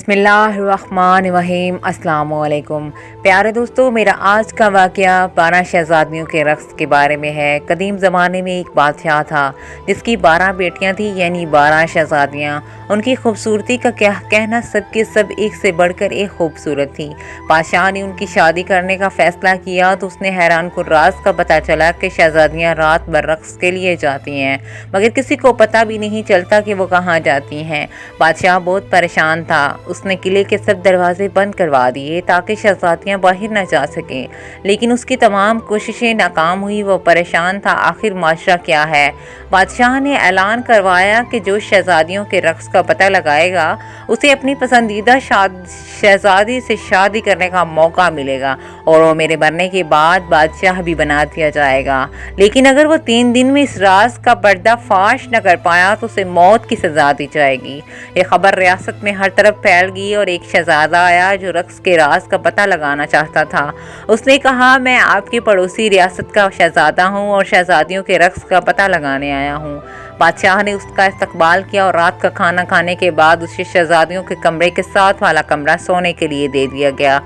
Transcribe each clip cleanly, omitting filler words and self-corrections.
बिस्मिल्लाहिर्रहमानिर्रहीम। अस्सलाम वालेकुम प्यारे दोस्तों, मेरा आज का वाक़या 12 शहज़ादियों के रक़्स के बारे में है। कदीम ज़माने में एक बादशाह था जिसकी 12 बेटियां थी, यानी 12 शहज़ादियाँ। उनकी खूबसूरती का क्या कहना, सबके सब एक से बढ़कर एक खूबसूरत थी। बादशाह ने उनकी शादी करने का फ़ैसला किया तो उसने हैरान को राज का पता चला कि शहज़ादियाँ रात भर रक़्स के लिए जाती हैं, मगर किसी को पता भी नहीं चलता कि वो कहाँ जाती हैं। बादशाह बहुत परेशान था। उसने किले के सब दरवाजे बंद करवा दिए ताकि शहज़ादियाँ बाहर न जा सकें, लेकिन उसकी तमाम कोशिशें नाकाम हुई। वो परेशान था, आखिर माशरा क्या है। बादशाह ने ऐलान करवाया कि जो शहज़ादियों के रक़्स का पता लगाएगा उसे अपनी पसंदीदा शहज़ादी से शादी करने का मौका मिलेगा और वो मेरे मरने के बाद बादशाह भी बना दिया जाएगा। लेकिन अगर वो 3 दिन में इस राज का पर्दाफाश न कर पाया तो उसे मौत की सज़ा दी जाएगी। ये खबर रियासत में हर तरफ फैल गई और एक शहज़ादा आया जो रक़्स के राज का पता लगाना चाहता था। उसने कहा, मैं आपकी पड़ोसी रियासत का शहज़ादा हूँ और शहज़ादियों के रक़्स का पता लगाने आया हूँ। बादशाह ने उसका इस्तकबाल किया और रात का खाना खाने के बाद उसे शहज़ादियों के कमरे के साथ वाला कमरा सोने के लिए दे दिया गया।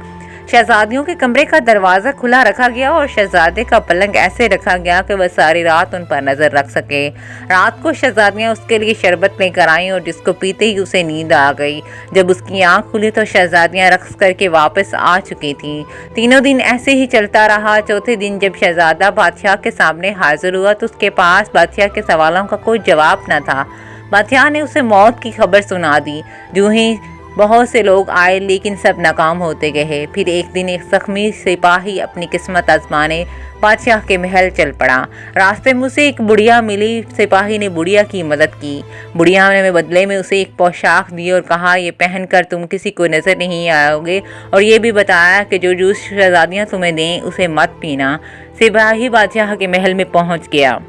शहज़ादियों के कमरे का दरवाज़ा खुला रखा गया और शहज़ादे का पलंग ऐसे रखा गया कि वह सारी रात उन पर नज़र रख सके। रात को शहज़ादियाँ उसके लिए शरबत लेकर आईं और जिसको पीते ही उसे नींद आ गई। जब उसकी आँख खुली तो शहज़ादियाँ रक़्स करके वापस आ चुकी थीं। तीनों दिन ऐसे ही चलता रहा। चौथे दिन जब शहज़ादा बादशाह के सामने हाजिर हुआ तो उसके पास बादशाह के सवालों का कोई जवाब न था। बादशाह ने उसे मौत की खबर सुना दी। यूं ही बहुत से लोग आए, लेकिन सब नाकाम होते गए। फिर एक दिन एक ज़ख्मी सिपाही अपनी किस्मत आजमाने बादशाह के महल चल पड़ा। रास्ते में उसे एक बुढ़िया मिली। सिपाही ने बुढ़िया की मदद की। बुढ़िया ने बदले में उसे एक पोशाक दी और कहा, ये पहनकर तुम किसी को नज़र नहीं आओगे, और ये भी बताया कि जो जूस शहज़ादियाँ तुम्हें दें उसे मत पीना। सिपाही बादशाह के महल में पहुँच गया।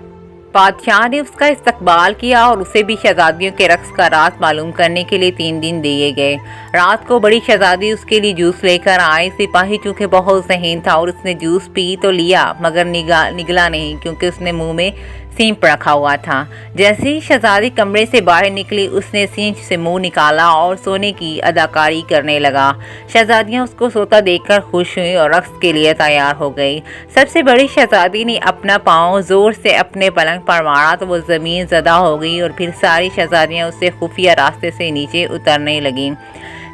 बादशाह ने उसका इस्तकबाल किया और उसे भी शहज़ादियों के रक़्स का राज मालूम करने के लिए 3 दिन दिए गए। रात को बड़ी शहज़ादी उसके लिए जूस लेकर आई। सिपाही चूँकि बहुत ज़हीन था और उसने जूस पी तो लिया, मगर निगला नहीं, क्योंकि उसने मुंह में सींप रखा हुआ था। जैसे ही शहज़ादी कमरे से बाहर निकली उसने सींच से मुंह निकाला और सोने की अदाकारी करने लगा। शहज़ादियाँ उसको सोता देखकर खुश हुई और रक़्स के लिए तैयार हो गई। सबसे बड़ी शहज़ादी ने अपना पाँव ज़ोर से अपने पलंग पर मारा तो वो ज़मीन ज़दा हो गई और फिर सारी शहज़ादियाँ उससे खुफिया रास्ते से नीचे उतरने लगीं।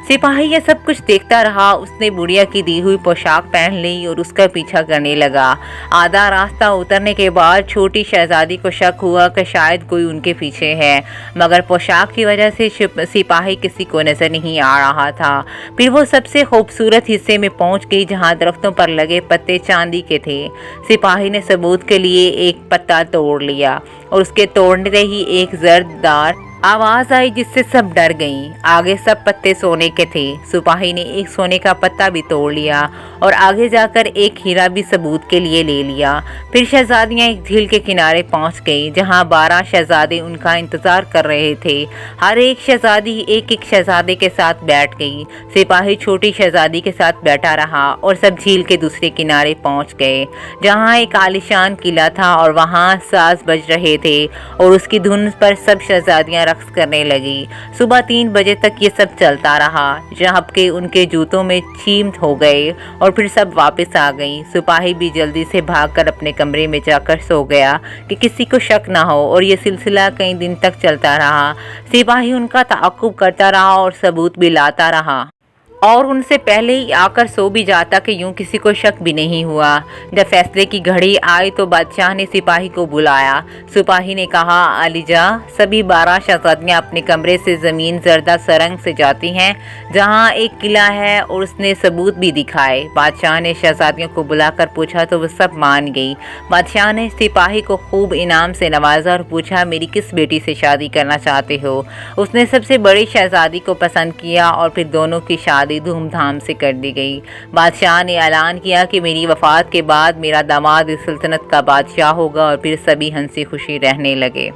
सिपाही ये सब कुछ देखता रहा। उसने बुढ़िया की दी हुई पोशाक पहन ली और उसका पीछा करने लगा। आधा रास्ता उतरने के बाद छोटी शहज़ादी को शक हुआ कि शायद कोई उनके पीछे है, मगर पोशाक की वजह से सिपाही किसी को नज़र नहीं आ रहा था। फिर वो सबसे खूबसूरत हिस्से में पहुंच गई जहां दरख्तों पर लगे पत्ते चांदी के थे। सिपाही ने सबूत के लिए एक पत्ता तोड़ लिया और उसके तोड़ने ही एक जर्दार आवाज़ आई जिससे सब डर गईं। आगे सब पत्ते सोने के थे। सिपाही ने एक सोने का पत्ता भी तोड़ लिया और आगे जाकर एक हीरा भी सबूत के लिए ले लिया। फिर शहज़ादियाँ एक झील के किनारे पहुंच गई जहां 12 शहज़ादे उनका इंतज़ार कर रहे थे। हर एक शहज़ादी एक एक शहज़ादे के साथ बैठ गई। सिपाही छोटी शहज़ादी के साथ बैठा रहा और सब झील के दूसरे किनारे पहुँच गए जहाँ एक आलीशान किला था और वहाँ साज बज रहे थे और उसकी धुन पर सब शहज़ादियाँ रक़्स करने लगी। सुबह 3 बजे तक ये सब चलता रहा, जबकि उनके जूतों में छीम हो गए और फिर सब वापस आ गई। सिपाही भी जल्दी से भागकर अपने कमरे में जाकर सो गया कि किसी को शक ना हो, और ये सिलसिला कई दिन तक चलता रहा। सिपाही उनका ताक़ुब करता रहा और सबूत भी लाता रहा और उनसे पहले ही आकर सो भी जाता कि यूं किसी को शक भी नहीं हुआ। जब फैसले की घड़ी आई तो बादशाह ने सिपाही को बुलाया। सिपाही ने कहा, अलीजा, सभी 12 शहज़ादियाँ अपने कमरे से ज़मीन जर्दा सरंग से जाती हैं जहाँ एक किला है, और उसने सबूत भी दिखाए। बादशाह ने शहज़ादियों को बुलाकर पूछा तो वह सब मान गई। बादशाह ने सिपाही को खूब इनाम से नवाजा और पूछा, मेरी किस बेटी से शादी करना चाहते हो। उसने सबसे बड़ी शहज़ादी को पसंद किया और फिर दोनों की शादी धूमधाम से कर दी गई। बादशाह ने ऐलान किया कि मेरी वफ़ात के बाद मेरा दामाद इस सल्तनत का बादशाह होगा, और फिर सभी हंसी खुशी रहने लगे।